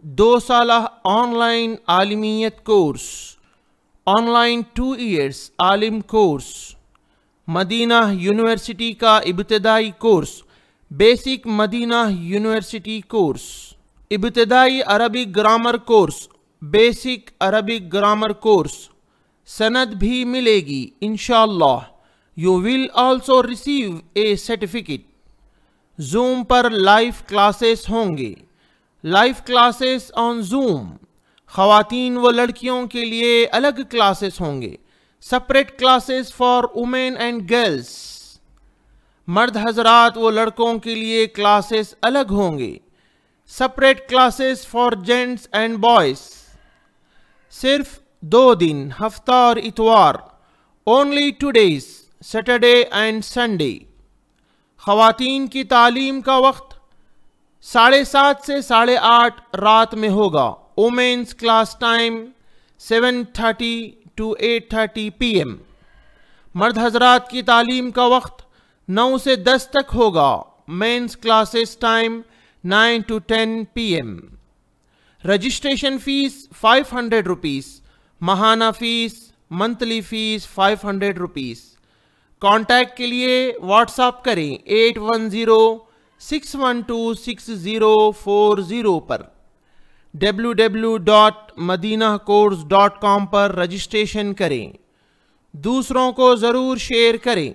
2 سالہ online عالمیت course, online 2 years عالم کورس، مدینہ یونیورسٹی کا ابتدائی course, basic Medina University course, ابتدائی Arabic grammar course, basic Arabic grammar course, سند بھی ملے گی انشاءاللہ. You will also receive a certificate. Zoom پر لائیو کلاسز ہوں گے. Live classes on Zoom. خواتین و لڑکیوں کے لیے الگ کلاسز ہوں گے. Separate classes for women and girls. مرد حضرات و لڑکوں کے لیے کلاسز الگ ہوں گے. Separate classes for gents and boys. صرف 2 دن، ہفتہ اور اتوار. Only 2 days, Saturday and Sunday. خواتین کی تعلیم کا وقت 7:30 سے 8:30 رات میں ہوگا. Women's class time 7:30 to 8:30 PM. مرد حضرات کی تعلیم کا وقت 9 سے 10 تک ہوگا. Mains classes time 9 to 10 PM. Registration fees 500 rupees. ماہانہ fees, monthly fees 500 rupees. Contact کے لیے واٹس اپ کریں 8106126040 پر. www.madinacourse.com پر رجسٹریشن کریں. دوسروں کو ضرور شیئر کریں.